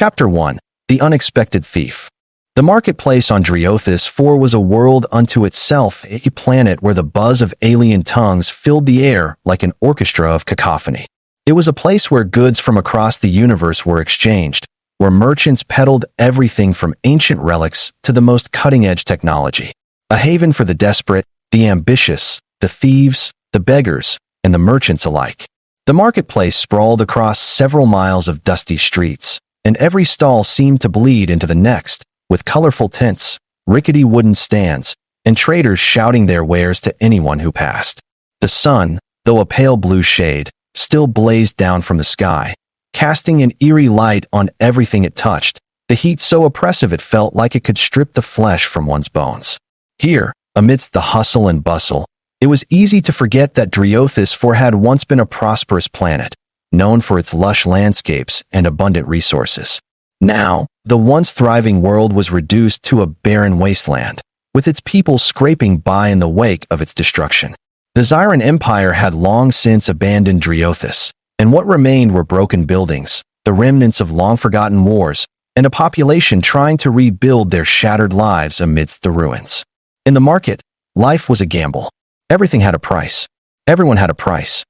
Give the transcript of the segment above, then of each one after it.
Chapter 1. The Unexpected Thief. The marketplace on Driothis 4 was a world unto itself, a planet where the buzz of alien tongues filled the air like an orchestra of cacophony. It was a place where goods from across the universe were exchanged, where merchants peddled everything from ancient relics to the most cutting-edge technology. A haven for the desperate, the ambitious, the thieves, the beggars, and the merchants alike. The marketplace sprawled across several miles of dusty streets, and every stall seemed to bleed into the next, with colorful tints, rickety wooden stands, and traders shouting their wares to anyone who passed. The sun, though a pale blue shade, still blazed down from the sky, casting an eerie light on everything it touched, the heat so oppressive it felt like it could strip the flesh from one's bones. Here, amidst the hustle and bustle, it was easy to forget that Driothis 4 had once been a prosperous planet, known for its lush landscapes and abundant resources. Now, the once thriving world was reduced to a barren wasteland, with its people scraping by in the wake of its destruction. The Zyran Empire had long since abandoned Driothis, and what remained were broken buildings, the remnants of long-forgotten wars, and a population trying to rebuild their shattered lives amidst the ruins. In the market, life was a gamble. Everything had a price. Everyone had a price.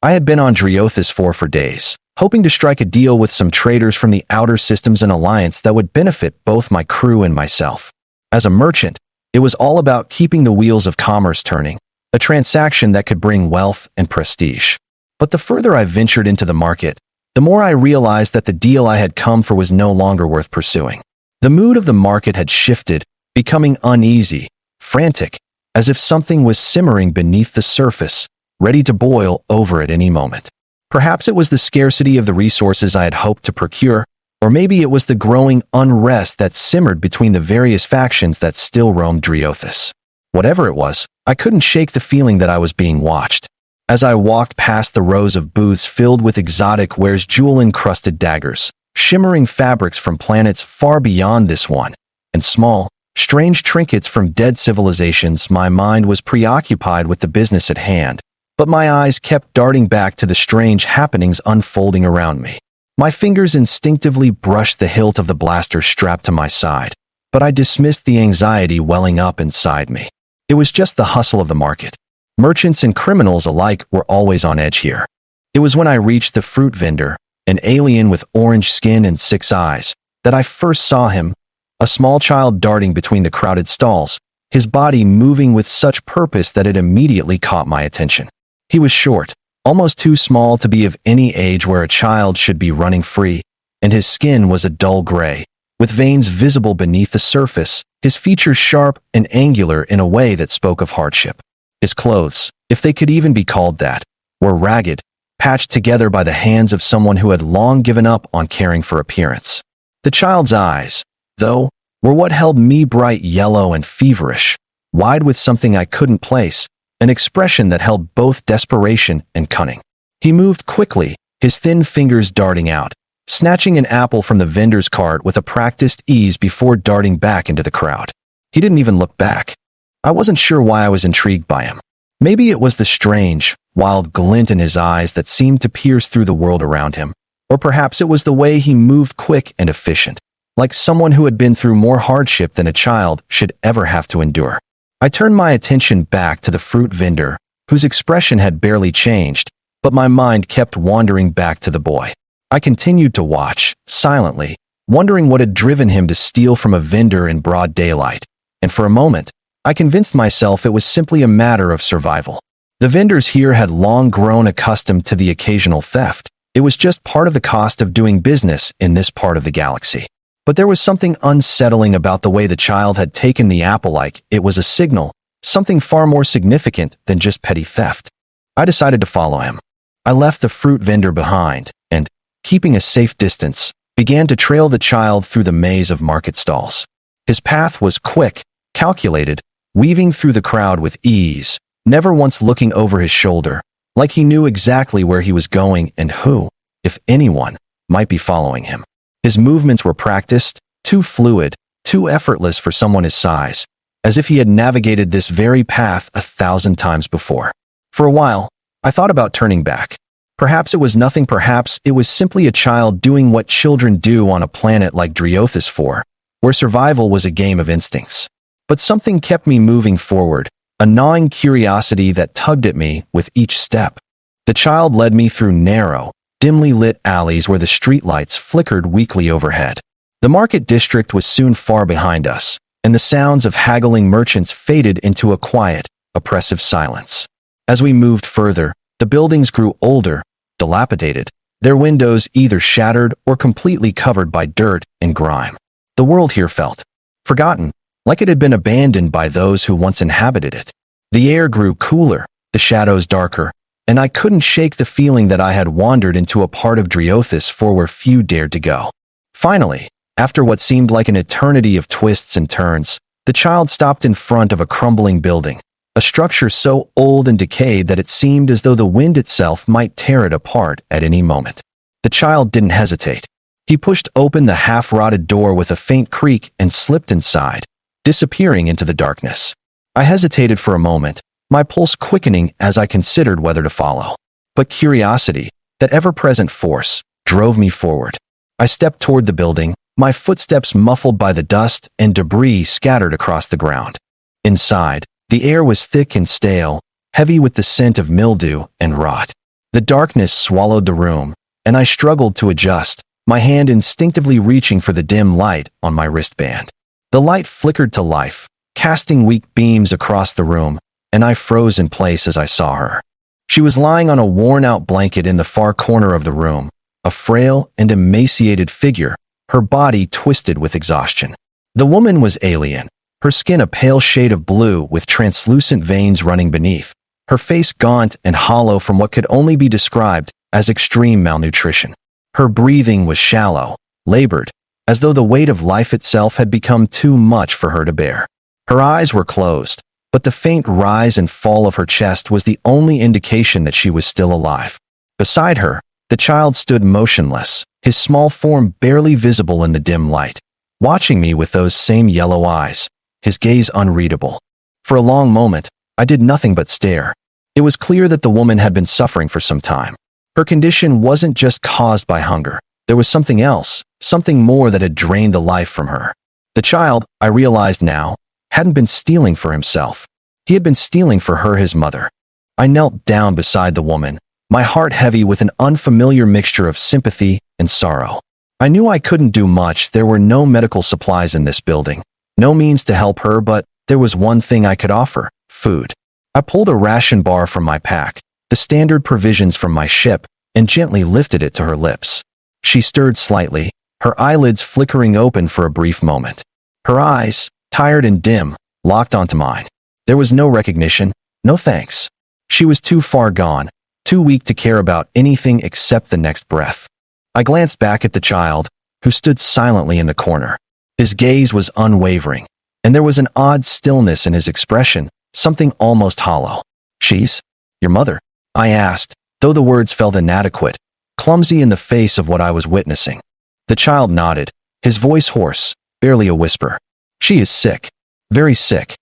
I had been on Driothis 4 for days, hoping to strike a deal with some traders from the Outer Systems and Alliance that would benefit both my crew and myself. As a merchant, it was all about keeping the wheels of commerce turning, a transaction that could bring wealth and prestige. But the further I ventured into the market, the more I realized that the deal I had come for was no longer worth pursuing. The mood of the market had shifted, becoming uneasy, frantic, as if something was simmering beneath the surface, ready to boil over at any moment. Perhaps it was the scarcity of the resources I had hoped to procure, or maybe it was the growing unrest that simmered between the various factions that still roamed Driothis. Whatever it was, I couldn't shake the feeling that I was being watched. As I walked past the rows of booths filled with exotic wares, jewel-encrusted daggers, shimmering fabrics from planets far beyond this one, and small, strange trinkets from dead civilizations, my mind was preoccupied with the business at hand, but my eyes kept darting back to the strange happenings unfolding around me. My fingers instinctively brushed the hilt of the blaster strapped to my side, but I dismissed the anxiety welling up inside me. It was just the hustle of the market. Merchants and criminals alike were always on edge here. It was when I reached the fruit vendor, an alien with orange skin and 6 eyes, that I first saw him, a small child darting between the crowded stalls, his body moving with such purpose that it immediately caught my attention. He was short, almost too small to be of any age where a child should be running free, and his skin was a dull gray, with veins visible beneath the surface, his features sharp and angular in a way that spoke of hardship. His clothes, if they could even be called that, were ragged, patched together by the hands of someone who had long given up on caring for appearance. The child's eyes, though, were what held me, bright yellow and feverish, wide with something I couldn't place, an expression that held both desperation and cunning. He moved quickly, his thin fingers darting out, snatching an apple from the vendor's cart with a practiced ease before darting back into the crowd. He didn't even look back. I wasn't sure why I was intrigued by him. Maybe it was the strange, wild glint in his eyes that seemed to pierce through the world around him, or perhaps it was the way he moved, quick and efficient, like someone who had been through more hardship than a child should ever have to endure. I turned my attention back to the fruit vendor, whose expression had barely changed, but my mind kept wandering back to the boy. I continued to watch, silently, wondering what had driven him to steal from a vendor in broad daylight, and for a moment, I convinced myself it was simply a matter of survival. The vendors here had long grown accustomed to the occasional theft. It was just part of the cost of doing business in this part of the galaxy. But there was something unsettling about the way the child had taken the apple like it was a signal, something far more significant than just petty theft. I decided to follow him. I left the fruit vendor behind and, keeping a safe distance, began to trail the child through the maze of market stalls. His path was quick, calculated, weaving through the crowd with ease, never once looking over his shoulder, like he knew exactly where he was going and who, if anyone, might be following him. His movements were practiced, too fluid, too effortless for someone his size, as if he had navigated this very path 1,000 times before. For a while, I thought about turning back. Perhaps it was nothing, perhaps it was simply a child doing what children do on a planet like Driothus 4, where survival was a game of instincts. But something kept me moving forward, a gnawing curiosity that tugged at me with each step. The child led me through narrow, dimly lit alleys where the streetlights flickered weakly overhead. The market district was soon far behind us, and the sounds of haggling merchants faded into a quiet, oppressive silence. As we moved further, the buildings grew older, dilapidated, their windows either shattered or completely covered by dirt and grime. The world here felt forgotten, like it had been abandoned by those who once inhabited it. The air grew cooler, the shadows darker, and I couldn't shake the feeling that I had wandered into a part of Driothus 4 where few dared to go. Finally, after what seemed like an eternity of twists and turns, the child stopped in front of a crumbling building, a structure so old and decayed that it seemed as though the wind itself might tear it apart at any moment. The child didn't hesitate. He pushed open the half-rotted door with a faint creak and slipped inside, disappearing into the darkness. I hesitated for a moment, my pulse quickening as I considered whether to follow. But curiosity, that ever-present force, drove me forward. I stepped toward the building, my footsteps muffled by the dust and debris scattered across the ground. Inside, the air was thick and stale, heavy with the scent of mildew and rot. The darkness swallowed the room, and I struggled to adjust, my hand instinctively reaching for the dim light on my wristband. The light flickered to life, casting weak beams across the room, and I froze in place as I saw her. She was lying on a worn-out blanket in the far corner of the room, a frail and emaciated figure, her body twisted with exhaustion. The woman was alien, her skin a pale shade of blue with translucent veins running beneath, her face gaunt and hollow from what could only be described as extreme malnutrition. Her breathing was shallow, labored, as though the weight of life itself had become too much for her to bear. Her eyes were closed, but the faint rise and fall of her chest was the only indication that she was still alive. Beside her, the child stood motionless, his small form barely visible in the dim light, watching me with those same yellow eyes, his gaze unreadable. For a long moment, I did nothing but stare. It was clear that the woman had been suffering for some time. Her condition wasn't just caused by hunger. There was something else, something more that had drained the life from her. The child, I realized now, hadn't been stealing for himself. He had been stealing for her, his mother. I knelt down beside the woman, my heart heavy with an unfamiliar mixture of sympathy and sorrow. I knew I couldn't do much. There were no medical supplies in this building, no means to help her, but there was one thing I could offer: food. I pulled a ration bar from my pack, the standard provisions from my ship, and gently lifted it to her lips. She stirred slightly, her eyelids flickering open for a brief moment. Her eyes, tired and dim, locked onto mine. There was no recognition, no thanks. She was too far gone, too weak to care about anything except the next breath. I glanced back at the child, who stood silently in the corner. His gaze was unwavering, and there was an odd stillness in his expression, something almost hollow. "She's your mother?" I asked, though the words felt inadequate, clumsy in the face of what I was witnessing. The child nodded, his voice hoarse, barely a whisper. "She is sick, very sick."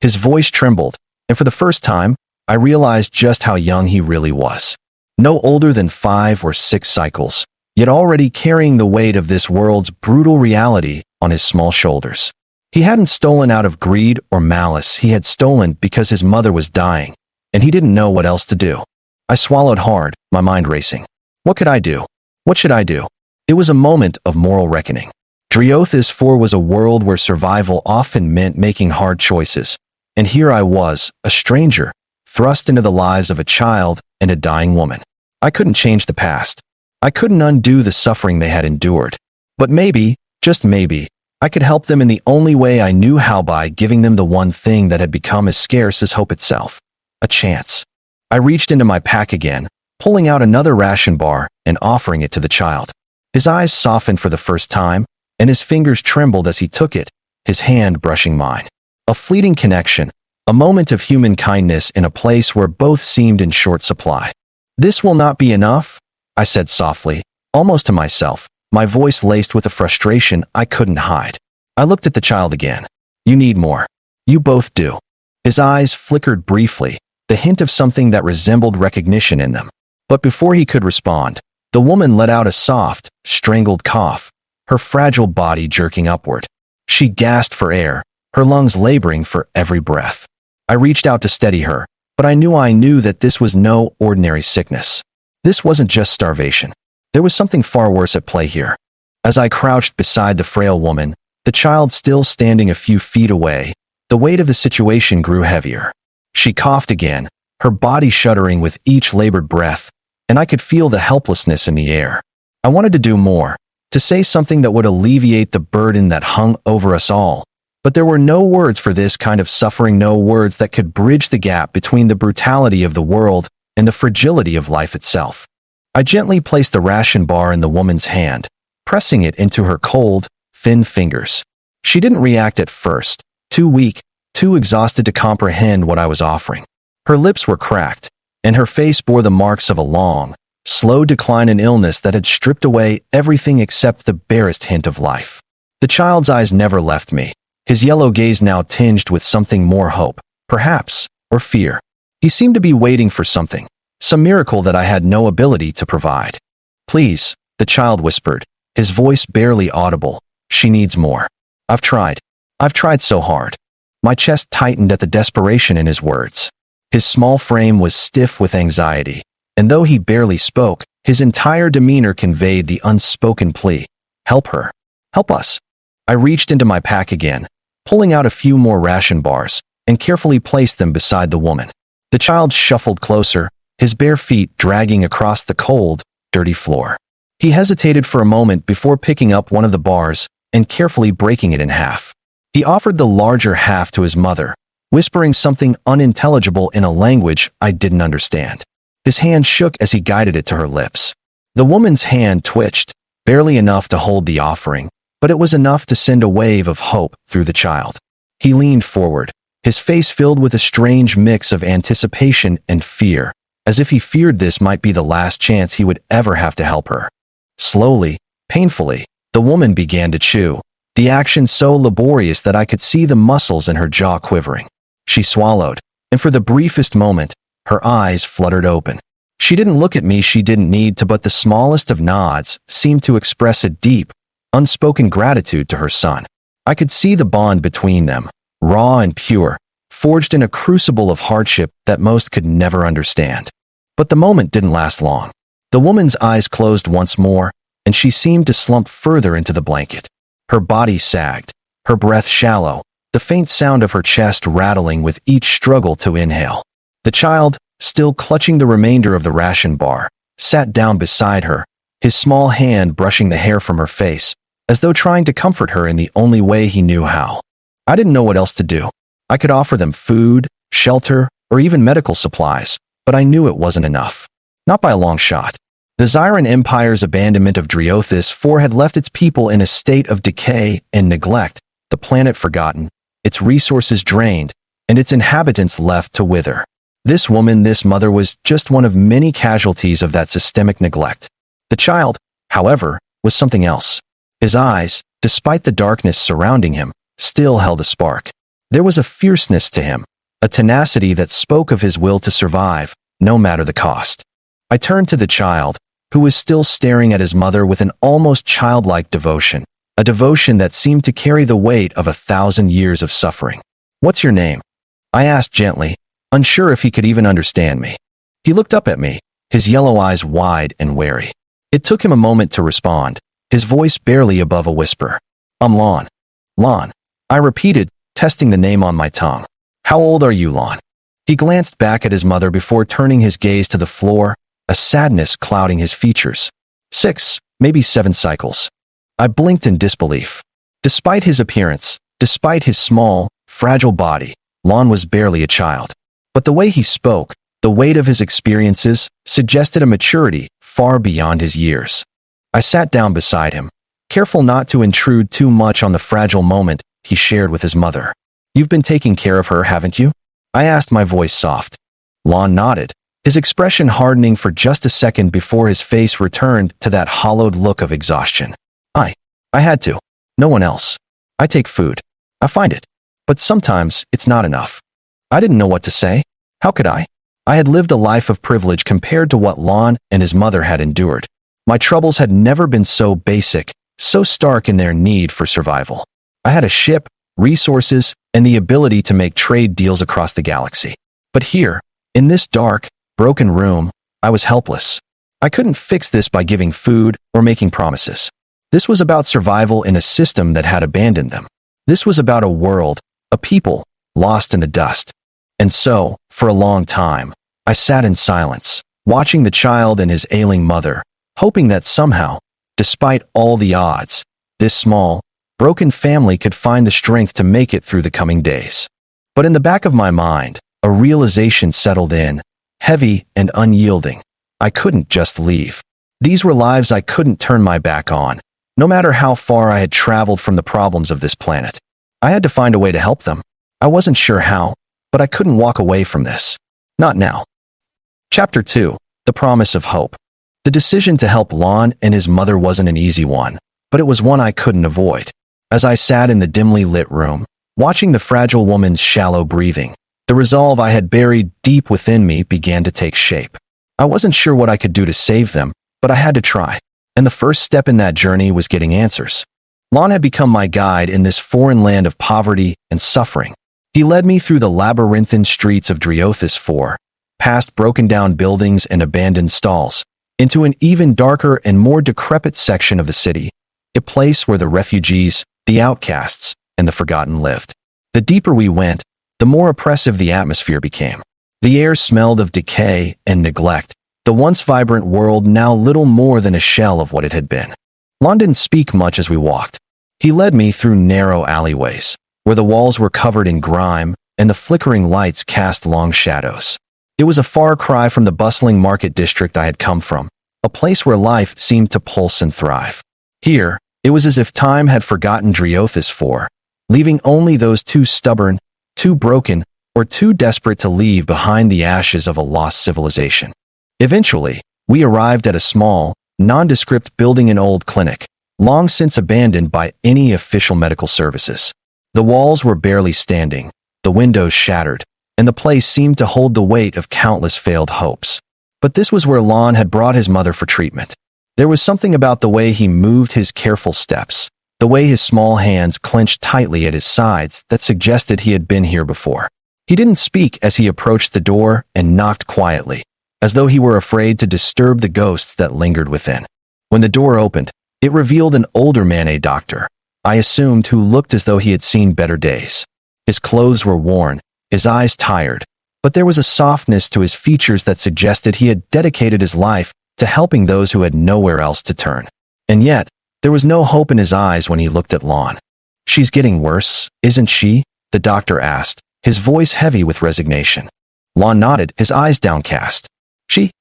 His voice trembled, and for the first time, I realized just how young he really was. No older than 5 or 6 cycles, yet already carrying the weight of this world's brutal reality on his small shoulders. He hadn't stolen out of greed or malice. He had stolen because his mother was dying, and he didn't know what else to do. I swallowed hard, my mind racing. What could I do? What should I do? It was a moment of moral reckoning. Driothus 4 was a world where survival often meant making hard choices, and here I was, a stranger, thrust into the lives of a child and a dying woman. I couldn't change the past. I couldn't undo the suffering they had endured. But maybe, just maybe, I could help them in the only way I knew how, by giving them the one thing that had become as scarce as hope itself: a chance. I reached into my pack again, pulling out another ration bar and offering it to the child. His eyes softened for the first time, and his fingers trembled as he took it, his hand brushing mine. A fleeting connection, a moment of human kindness in a place where both seemed in short supply. "This will not be enough," I said softly, almost to myself, my voice laced with a frustration I couldn't hide. I looked at the child again. "You need more. You both do." His eyes flickered briefly, the hint of something that resembled recognition in them. But before he could respond, the woman let out a soft, strangled cough, her fragile body jerking upward. She gasped for air, her lungs laboring for every breath. I reached out to steady her, but I knew that this was no ordinary sickness. This wasn't just starvation. There was something far worse at play here. As I crouched beside the frail woman, the child still standing a few feet away, the weight of the situation grew heavier. She coughed again, her body shuddering with each labored breath, and I could feel the helplessness in the air. I wanted to do more, to say something that would alleviate the burden that hung over us all, but there were no words for this kind of suffering, no words that could bridge the gap between the brutality of the world and the fragility of life itself. I gently placed the ration bar in the woman's hand, pressing it into her cold, thin fingers. She didn't react at first, too weak, too exhausted to comprehend what I was offering. Her lips were cracked, and her face bore the marks of a long, slow decline in illness that had stripped away everything except the barest hint of life. The child's eyes never left me, his yellow gaze now tinged with something more hope, perhaps, or fear. He seemed to be waiting for something, some miracle that I had no ability to provide. "Please," the child whispered, his voice barely audible. "She needs more. I've tried so hard." My chest tightened at the desperation in his words. His small frame was stiff with anxiety, and though he barely spoke, his entire demeanor conveyed the unspoken plea. "Help her. Help us." I reached into my pack again, pulling out a few more ration bars, and carefully placed them beside the woman. The child shuffled closer, his bare feet dragging across the cold, dirty floor. He hesitated for a moment before picking up one of the bars and carefully breaking it in half. He offered the larger half to his mother, whispering something unintelligible in a language I didn't understand. His hand shook as he guided it to her lips. The woman's hand twitched, barely enough to hold the offering, but it was enough to send a wave of hope through the child. He leaned forward, his face filled with a strange mix of anticipation and fear, as if he feared this might be the last chance he would ever have to help her. Slowly, painfully, the woman began to chew, the action so laborious that I could see the muscles in her jaw quivering. She swallowed, and for the briefest moment, her eyes fluttered open. She didn't look at me, she didn't need to, but the smallest of nods seemed to express a deep, unspoken gratitude to her son. I could see the bond between them, raw and pure, forged in a crucible of hardship that most could never understand. But the moment didn't last long. The woman's eyes closed once more, and she seemed to slump further into the blanket. Her body sagged, her breath shallow, the faint sound of her chest rattling with each struggle to inhale. The child, still clutching the remainder of the ration bar, sat down beside her, his small hand brushing the hair from her face, as though trying to comfort her in the only way he knew how. I didn't know what else to do. I could offer them food, shelter, or even medical supplies, but I knew it wasn't enough. Not by a long shot. The Zyran Empire's abandonment of Driothis IV had left its people in a state of decay and neglect, the planet forgotten, its resources drained, and its inhabitants left to wither. This woman, this mother, was just one of many casualties of that systemic neglect. The child, however, was something else. His eyes, despite the darkness surrounding him, still held a spark. There was a fierceness to him, a tenacity that spoke of his will to survive, no matter the cost. I turned to the child, who was still staring at his mother with an almost childlike devotion, a devotion that seemed to carry the weight of 1,000 years of suffering. "What's your name?" I asked gently, unsure if he could even understand me. He looked up at me, his yellow eyes wide and wary. It took him a moment to respond, his voice barely above a whisper. "I'm Lon." "Lon," I repeated, testing the name on my tongue. "How old are you, Lon?" He glanced back at his mother before turning his gaze to the floor, a sadness clouding his features. 6, maybe 7 cycles. I blinked in disbelief. Despite his appearance, despite his small, fragile body, Lon was barely a child. But the way he spoke, the weight of his experiences, suggested a maturity far beyond his years. I sat down beside him, careful not to intrude too much on the fragile moment he shared with his mother. "You've been taking care of her, haven't you?" I asked, my voice soft. Lon nodded, his expression hardening for just a second before his face returned to that hollowed look of exhaustion. I had to. No one else. I take food. I find it. But sometimes it's not enough." I didn't know what to say. How could I? I had lived a life of privilege compared to what Lon and his mother had endured. My troubles had never been so basic, so stark in their need for survival. I had a ship, resources, and the ability to make trade deals across the galaxy. But here, in this dark, broken room, I was helpless. I couldn't fix this by giving food or making promises. This was about survival in a system that had abandoned them. This was about a world, a people, lost in the dust. And so, for a long time, I sat in silence, watching the child and his ailing mother, hoping that somehow, despite all the odds, this small, broken family could find the strength to make it through the coming days. But in the back of my mind, a realization settled in, heavy and unyielding. I couldn't just leave. These were lives I couldn't turn my back on, no matter how far I had traveled from the problems of this planet. I had to find a way to help them. I wasn't sure how, but I couldn't walk away from this. Not now. Chapter 2. The Promise of Hope. The decision to help Lon and his mother wasn't an easy one, but it was one I couldn't avoid. As I sat in the dimly lit room, watching the fragile woman's shallow breathing, the resolve I had buried deep within me began to take shape. I wasn't sure what I could do to save them, but I had to try. And the first step in that journey was getting answers. Lon had become my guide in this foreign land of poverty and suffering. He led me through the labyrinthine streets of Driothis 4, past broken-down buildings and abandoned stalls, into an even darker and more decrepit section of the city, a place where the refugees, the outcasts, and the forgotten lived. The deeper we went, the more oppressive the atmosphere became. The air smelled of decay and neglect, the once vibrant world now little more than a shell of what it had been. Lon didn't speak much as we walked. He led me through narrow alleyways, where the walls were covered in grime and the flickering lights cast long shadows. It was a far cry from the bustling market district I had come from, a place where life seemed to pulse and thrive. Here, it was as if time had forgotten Driothis 4, leaving only those too stubborn, too broken, or too desperate to leave behind the ashes of a lost civilization. Eventually, we arrived at a small, nondescript building, an old clinic, long since abandoned by any official medical services. The walls were barely standing, the windows shattered, and the place seemed to hold the weight of countless failed hopes. But this was where Lon had brought his mother for treatment. There was something about the way he moved his careful steps, the way his small hands clenched tightly at his sides, that suggested he had been here before. He didn't speak as he approached the door and knocked quietly, as though he were afraid to disturb the ghosts that lingered within. When the door opened, it revealed an older man, a doctor, I assumed, who looked as though he had seen better days. His clothes were worn, his eyes tired, but there was a softness to his features that suggested he had dedicated his life to helping those who had nowhere else to turn. And yet, there was no hope in his eyes when he looked at Lon. "She's getting worse, isn't she?" the doctor asked, his voice heavy with resignation. Lon nodded, his eyes downcast. "She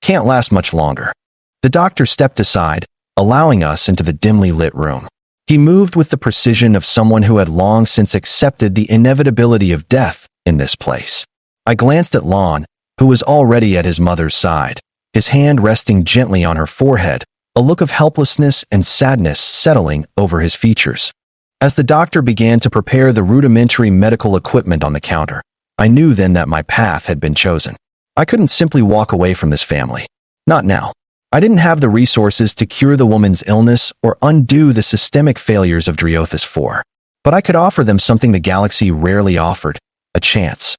can't last much longer." The doctor stepped aside, allowing us into the dimly lit room. He moved with the precision of someone who had long since accepted the inevitability of death in this place. I glanced at Lon, who was already at his mother's side, his hand resting gently on her forehead, a look of helplessness and sadness settling over his features. As the doctor began to prepare the rudimentary medical equipment on the counter, I knew then that my path had been chosen. I couldn't simply walk away from this family. Not now. I didn't have the resources to cure the woman's illness or undo the systemic failures of Driothis 4. But I could offer them something the galaxy rarely offered, a chance.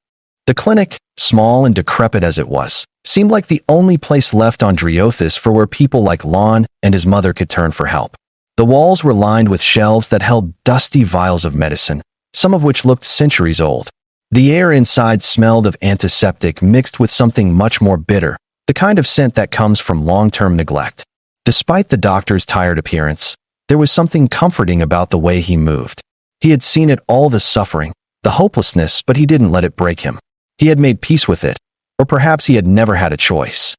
The clinic, small and decrepit as it was, seemed like the only place left on Driothis for where people like Lon and his mother could turn for help. The walls were lined with shelves that held dusty vials of medicine, some of which looked centuries old. The air inside smelled of antiseptic mixed with something much more bitter, the kind of scent that comes from long-term neglect. Despite the doctor's tired appearance, there was something comforting about the way he moved. He had seen it all, the suffering, the hopelessness, but he didn't let it break him. He had made peace with it, or perhaps he had never had a choice.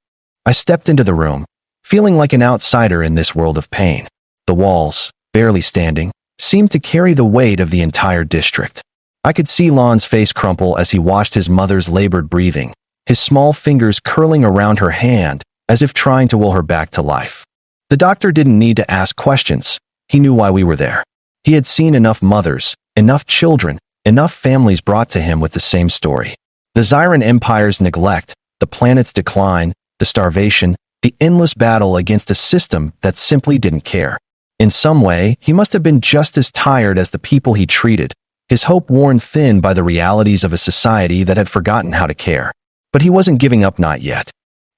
I stepped into the room, feeling like an outsider in this world of pain. The walls, barely standing, seemed to carry the weight of the entire district. I could see Lon's face crumple as he watched his mother's labored breathing, his small fingers curling around her hand as if trying to will her back to life. The doctor didn't need to ask questions. He knew why we were there. He had seen enough mothers, enough children, enough families brought to him with the same story. The Zyran Empire's neglect, the planet's decline, the starvation, the endless battle against a system that simply didn't care. In some way, he must have been just as tired as the people he treated, his hope worn thin by the realities of a society that had forgotten how to care. But he wasn't giving up, not yet.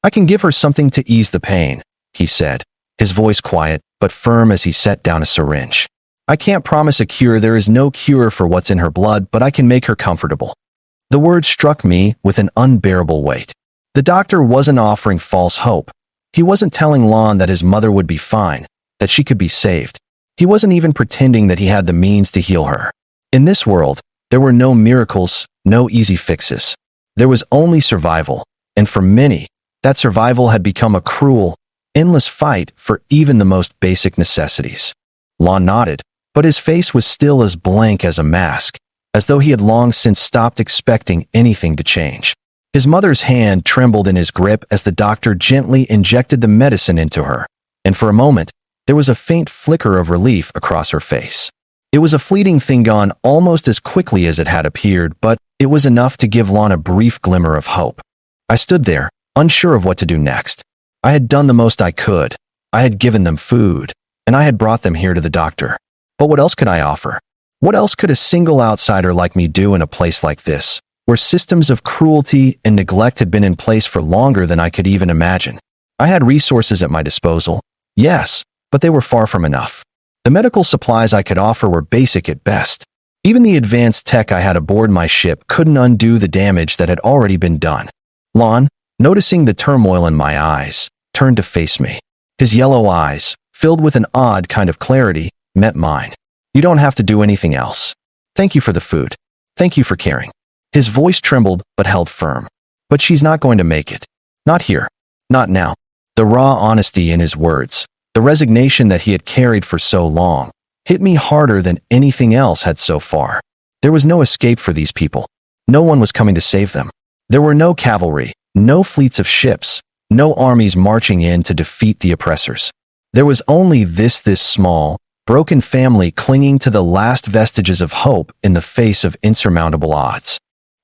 "I can give her something to ease the pain," he said, his voice quiet but firm as he set down a syringe. "I can't promise a cure. There is no cure for what's in her blood, but I can make her comfortable." The word struck me with an unbearable weight. The doctor wasn't offering false hope. He wasn't telling Lon that his mother would be fine, that she could be saved. He wasn't even pretending that he had the means to heal her. In this world, there were no miracles, no easy fixes. There was only survival, and for many, that survival had become a cruel, endless fight for even the most basic necessities. Lon nodded, but his face was still as blank as a mask, as though he had long since stopped expecting anything to change. His mother's hand trembled in his grip as the doctor gently injected the medicine into her, and for a moment, there was a faint flicker of relief across her face. It was a fleeting thing, gone almost as quickly as it had appeared, but it was enough to give Lon a brief glimmer of hope. I stood there, unsure of what to do next. I had done the most I could. I had given them food, and I had brought them here to the doctor. But what else could I offer? What else could a single outsider like me do in a place like this, where systems of cruelty and neglect had been in place for longer than I could even imagine? I had resources at my disposal, yes, but they were far from enough. The medical supplies I could offer were basic at best. Even the advanced tech I had aboard my ship couldn't undo the damage that had already been done. Lon, noticing the turmoil in my eyes, turned to face me. His yellow eyes, filled with an odd kind of clarity, met mine. "You don't have to do anything else. Thank you for the food. Thank you for caring." His voice trembled but held firm. "But she's not going to make it. Not here. Not now." The raw honesty in his words, the resignation that he had carried for so long, hit me harder than anything else had so far. There was no escape for these people. No one was coming to save them. There were no cavalry, no fleets of ships, no armies marching in to defeat the oppressors. There was only this small, broken family clinging to the last vestiges of hope in the face of insurmountable odds.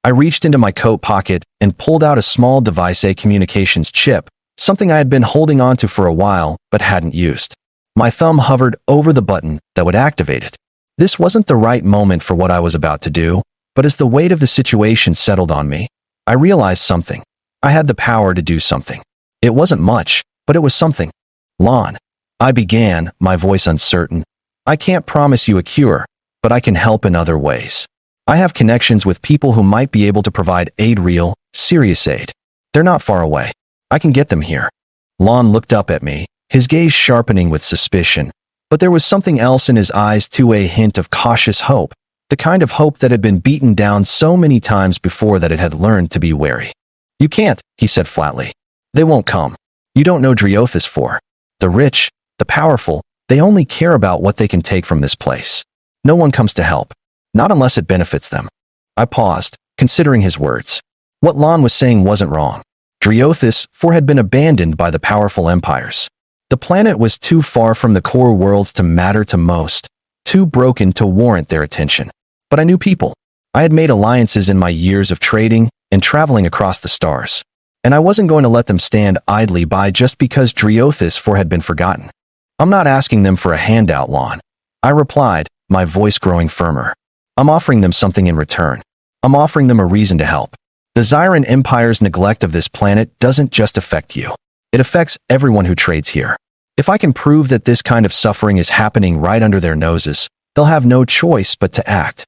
I reached into my coat pocket and pulled out a small device, a communications chip, something I had been holding onto for a while but hadn't used. My thumb hovered over the button that would activate it. This wasn't the right moment for what I was about to do, but as the weight of the situation settled on me, I realized something. I had the power to do something. It wasn't much, but it was something. "Lon," I began, my voice uncertain, "I can't promise you a cure, but I can help in other ways. I have connections with people who might be able to provide aid, real, serious aid. They're not far away. I can get them here." Lon looked up at me, his gaze sharpening with suspicion, but there was something else in his eyes too, a hint of cautious hope, the kind of hope that had been beaten down so many times before that it had learned to be wary. "You can't," he said flatly. "They won't come. You don't know Driothus for. The rich, the powerful, they only care about what they can take from this place. No one comes to help. Not unless it benefits them." I paused, considering his words. What Lon was saying wasn't wrong. Driothus had been abandoned by the powerful empires. The planet was too far from the core worlds to matter to most, too broken to warrant their attention. But I knew people. I had made alliances in my years of trading and traveling across the stars, and I wasn't going to let them stand idly by just because Driothus had been forgotten. "I'm not asking them for a handout, Lon," I replied, my voice growing firmer. "I'm offering them something in return. I'm offering them a reason to help. The Zyran Empire's neglect of this planet doesn't just affect you. It affects everyone who trades here. If I can prove that this kind of suffering is happening right under their noses, they'll have no choice but to act."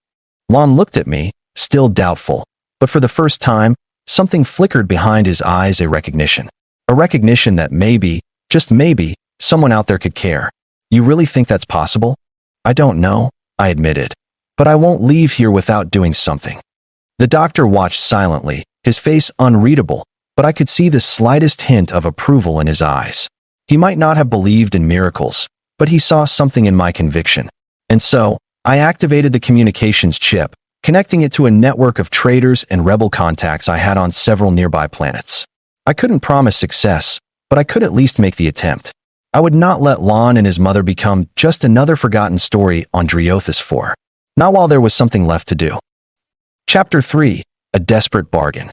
Lon looked at me, still doubtful, but for the first time, something flickered behind his eyes, a recognition. A recognition that maybe, just maybe, someone out there could care. "You really think that's possible?" "I don't know," I admitted, "but I won't leave here without doing something." The doctor watched silently, his face unreadable, but I could see the slightest hint of approval in his eyes. He might not have believed in miracles, but he saw something in my conviction. And so, I activated the communications chip, connecting it to a network of traders and rebel contacts I had on several nearby planets. I couldn't promise success, but I could at least make the attempt. I would not let Lon and his mother become just another forgotten story on Driothus 4. Not while there was something left to do. Chapter 3. A Desperate Bargain.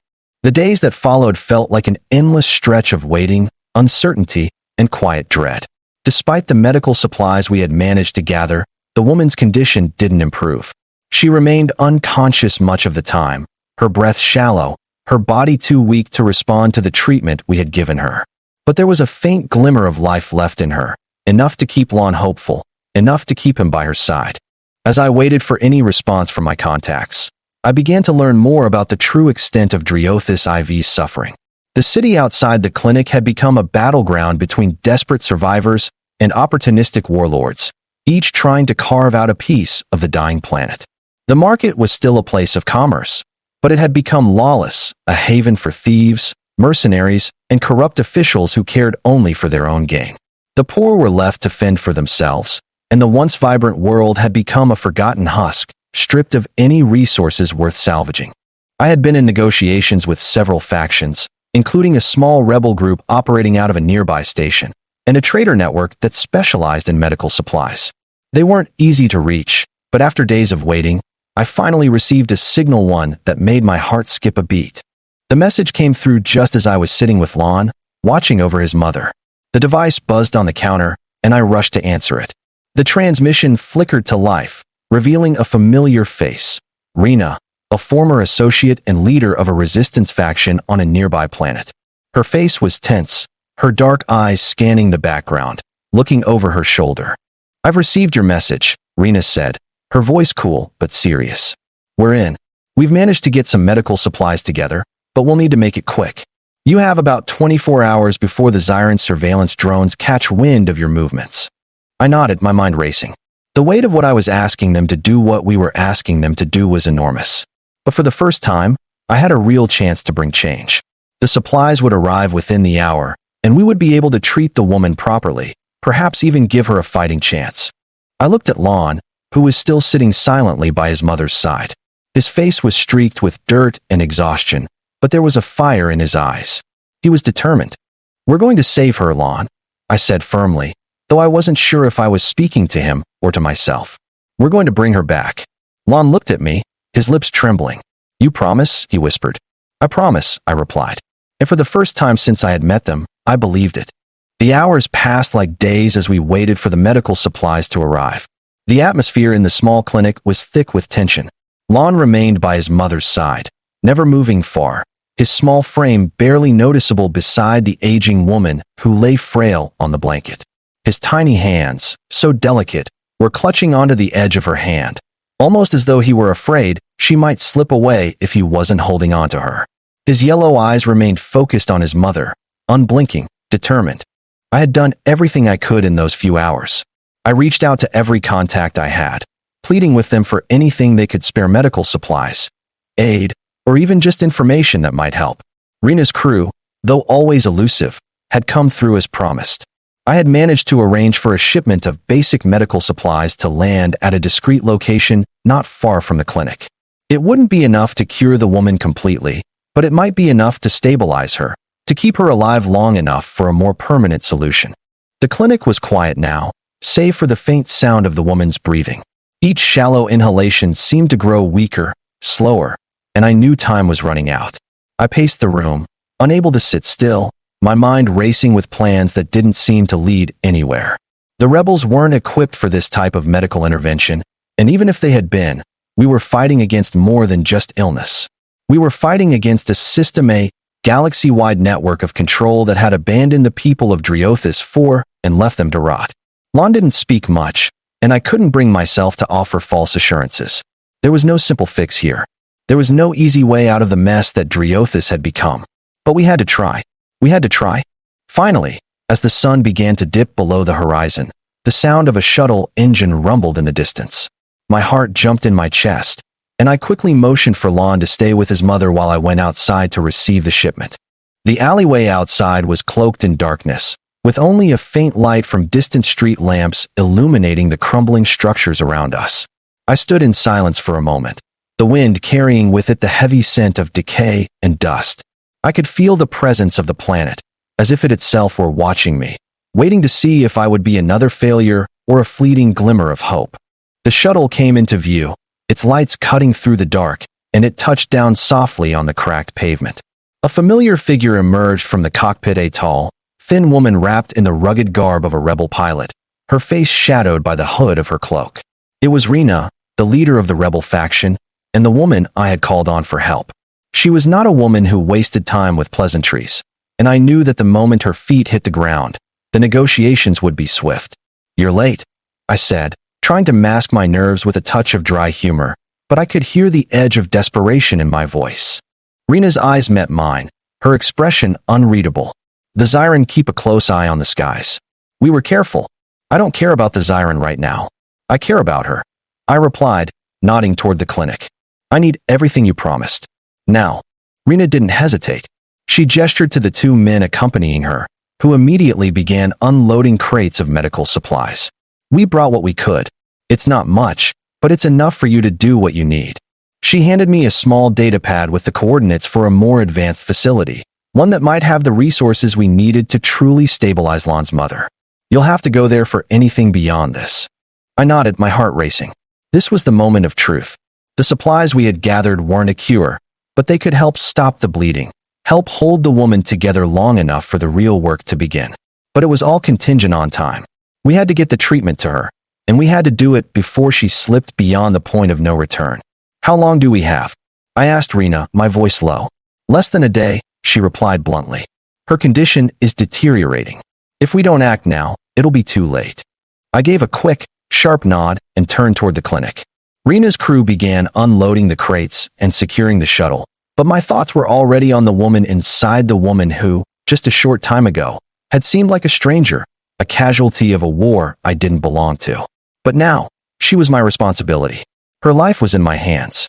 The days that followed felt like an endless stretch of waiting, uncertainty, and quiet dread. Despite the medical supplies we had managed to gather, the woman's condition didn't improve. She remained unconscious much of the time, her breath shallow, her body too weak to respond to the treatment we had given her. But there was a faint glimmer of life left in her, enough to keep Lon hopeful, enough to keep him by her side. As I waited for any response from my contacts, I began to learn more about the true extent of Driothis IV's suffering. The city outside the clinic had become a battleground between desperate survivors and opportunistic warlords, each trying to carve out a piece of the dying planet. The market was still a place of commerce, but it had become lawless, a haven for thieves, mercenaries, and corrupt officials who cared only for their own gain. The poor were left to fend for themselves, and the once vibrant world had become a forgotten husk, stripped of any resources worth salvaging. I had been in negotiations with several factions, including a small rebel group operating out of a nearby station, and a trader network that specialized in medical supplies. They weren't easy to reach, but after days of waiting, I finally received a signal, one that made my heart skip a beat. The message came through just as I was sitting with Lon, watching over his mother. The device buzzed on the counter, and I rushed to answer it. The transmission flickered to life, revealing a familiar face, Rena, a former associate and leader of a resistance faction on a nearby planet. Her face was tense, her dark eyes scanning the background, looking over her shoulder. "I've received your message," Rena said, her voice cool but serious. "We're in. We've managed to get some medical supplies together, but we'll need to make it quick. You have about 24 hours before the Zyran surveillance drones catch wind of your movements." I nodded, my mind racing. The weight of what I was asking them to do, what we were asking them to do, was enormous. But for the first time, I had a real chance to bring change. The supplies would arrive within the hour, and we would be able to treat the woman properly, perhaps even give her a fighting chance. I looked at Lon, who was still sitting silently by his mother's side. His face was streaked with dirt and exhaustion, but there was a fire in his eyes. He was determined. "We're going to save her, Lon," I said firmly, though I wasn't sure if I was speaking to him or to myself. "We're going to bring her back." Lon looked at me, his lips trembling. "You promise?" he whispered. "I promise," I replied. And for the first time since I had met them, I believed it. The hours passed like days as we waited for the medical supplies to arrive. The atmosphere in the small clinic was thick with tension. Lon remained by his mother's side, never moving far, his small frame barely noticeable beside the aging woman who lay frail on the blanket. His tiny hands, so delicate, were clutching onto the edge of her hand, almost as though he were afraid she might slip away if he wasn't holding on to her. His yellow eyes remained focused on his mother, unblinking, determined. I had done everything I could in those few hours. I reached out to every contact I had, pleading with them for anything they could spare: medical supplies, aid, or even just information that might help. Rena's crew, though always elusive, had come through as promised. I had managed to arrange for a shipment of basic medical supplies to land at a discreet location not far from the clinic. It wouldn't be enough to cure the woman completely, but it might be enough to stabilize her, to keep her alive long enough for a more permanent solution. The clinic was quiet now, save for the faint sound of the woman's breathing. Each shallow inhalation seemed to grow weaker, slower, and I knew time was running out. I paced the room, unable to sit still, my mind racing with plans that didn't seem to lead anywhere. The rebels weren't equipped for this type of medical intervention, and even if they had been, we were fighting against more than just illness. We were fighting against a system, a galaxy-wide network of control that had abandoned the people of Driothis IV and left them to rot. Lon didn't speak much, and I couldn't bring myself to offer false assurances. There was no simple fix here. There was no easy way out of the mess that Driothis had become. But we had to try. We had to try. Finally, as the sun began to dip below the horizon, the sound of a shuttle engine rumbled in the distance. My heart jumped in my chest, and I quickly motioned for Lon to stay with his mother while I went outside to receive the shipment. The alleyway outside was cloaked in darkness, with only a faint light from distant street lamps illuminating the crumbling structures around us. I stood in silence for a moment, the wind carrying with it the heavy scent of decay and dust. I could feel the presence of the planet, as if it itself were watching me, waiting to see if I would be another failure or a fleeting glimmer of hope. The shuttle came into view, its lights cutting through the dark, and it touched down softly on the cracked pavement. A familiar figure emerged from the cockpit, a tall, thin woman wrapped in the rugged garb of a rebel pilot, her face shadowed by the hood of her cloak. It was Rena, the leader of the rebel faction, and the woman I had called on for help. She was not a woman who wasted time with pleasantries, and I knew that the moment her feet hit the ground, the negotiations would be swift. "You're late," I said, trying to mask my nerves with a touch of dry humor, but I could hear the edge of desperation in my voice. Rena's eyes met mine, her expression unreadable. "The Zyran keep a close eye on the skies. We were careful. I don't care about the Zyran right now. I care about her," I replied, nodding toward the clinic. "I need everything you promised. Now." Rena didn't hesitate. She gestured to the two men accompanying her, who immediately began unloading crates of medical supplies. "We brought what we could. It's not much, but it's enough for you to do what you need." She handed me a small data pad with the coordinates for a more advanced facility, one that might have the resources we needed to truly stabilize Lon's mother. "You'll have to go there for anything beyond this." I nodded, my heart racing. This was the moment of truth. The supplies we had gathered weren't a cure, but they could help stop the bleeding, help hold the woman together long enough for the real work to begin. But it was all contingent on time. We had to get the treatment to her, and we had to do it before she slipped beyond the point of no return. "How long do we have?" I asked Rena, my voice low. "Less than a day," she replied bluntly. "Her condition is deteriorating. If we don't act now, it'll be too late." I gave a quick, sharp nod and turned toward the clinic. Rena's crew began unloading the crates and securing the shuttle, but my thoughts were already on the woman inside, the woman who, just a short time ago, had seemed like a stranger, a casualty of a war I didn't belong to. But now, she was my responsibility. Her life was in my hands.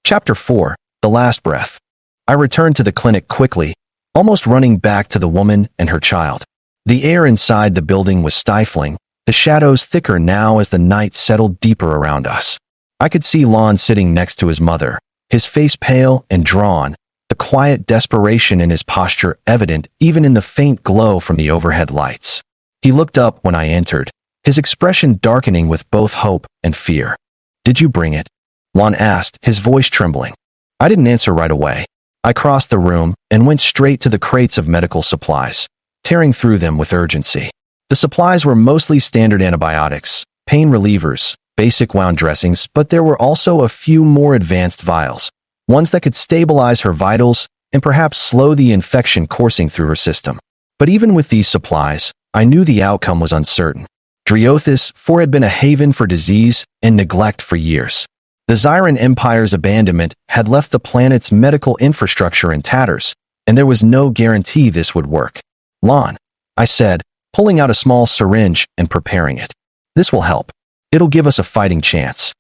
Chapter 4, The Last Breath. I returned to the clinic quickly, almost running back to the woman and her child. The air inside the building was stifling, the shadows thicker now as the night settled deeper around us. I could see Lon sitting next to his mother, his face pale and drawn, the quiet desperation in his posture evident even in the faint glow from the overhead lights. He looked up when I entered, his expression darkening with both hope and fear. "Did you bring it?" Lon asked, his voice trembling. I didn't answer right away. I crossed the room and went straight to the crates of medical supplies, tearing through them with urgency. The supplies were mostly standard antibiotics, pain relievers, basic wound dressings, but there were also a few more advanced vials, ones that could stabilize her vitals and perhaps slow the infection coursing through her system. But even with these supplies, I knew the outcome was uncertain. Driothis 4 had been a haven for disease and neglect for years. The Zyran Empire's abandonment had left the planet's medical infrastructure in tatters, and there was no guarantee this would work. "Lon," I said, pulling out a small syringe and preparing it. "This will help. It'll give us a fighting chance."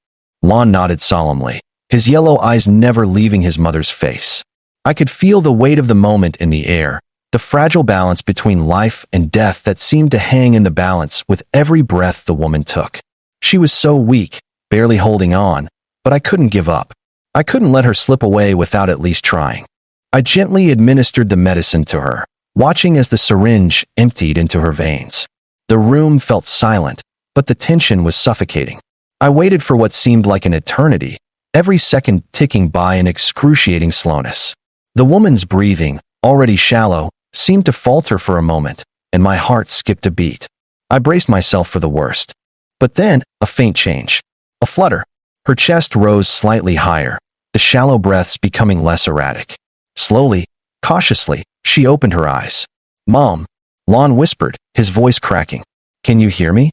Lon nodded solemnly, his yellow eyes never leaving his mother's face. I could feel the weight of the moment in the air, the fragile balance between life and death that seemed to hang in the balance with every breath the woman took. She was so weak, barely holding on, but I couldn't give up. I couldn't let her slip away without at least trying. I gently administered the medicine to her, watching as the syringe emptied into her veins. The room felt silent, but the tension was suffocating. I waited for what seemed like an eternity, every second ticking by in excruciating slowness. The woman's breathing, already shallow, seemed to falter for a moment, and my heart skipped a beat. I braced myself for the worst. But then, a faint change. A flutter. Her chest rose slightly higher, the shallow breaths becoming less erratic. Slowly, cautiously, she opened her eyes. "Mom," Lon whispered, his voice cracking. "Can you hear me?"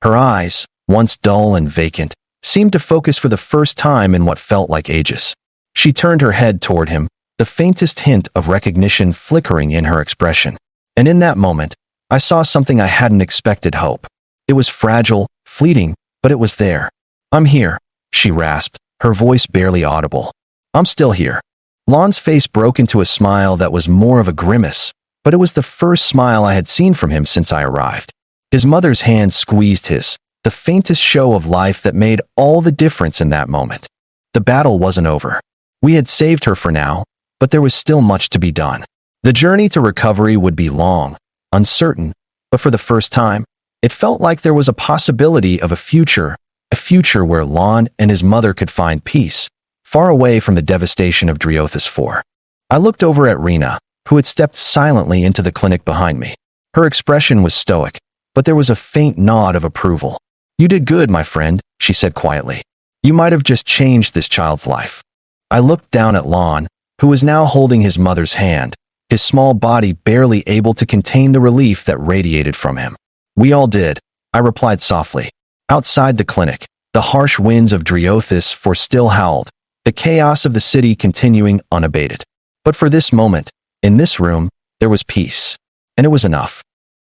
Her eyes, once dull and vacant, seemed to focus for the first time in what felt like ages. She turned her head toward him, the faintest hint of recognition flickering in her expression. And in that moment, I saw something I hadn't expected: hope. It was fragile, fleeting, but it was there. "I'm here," she rasped, her voice barely audible. "I'm still here." Lon's face broke into a smile that was more of a grimace, but it was the first smile I had seen from him since I arrived. His mother's hand squeezed his, the faintest show of life that made all the difference in that moment. The battle wasn't over. We had saved her for now, but there was still much to be done. The journey to recovery would be long, uncertain, but for the first time, it felt like there was a possibility of a future where Lon and his mother could find peace, far away from the devastation of Driothis 4. I looked over at Rena, who had stepped silently into the clinic behind me. Her expression was stoic, but there was a faint nod of approval. "You did good, my friend," she said quietly. "You might have just changed this child's life." I looked down at Lon, who was now holding his mother's hand, his small body barely able to contain the relief that radiated from him. "We all did," I replied softly. Outside the clinic, the harsh winds of Driothis for still howled, the chaos of the city continuing unabated. But for this moment, in this room, there was peace. And it was enough.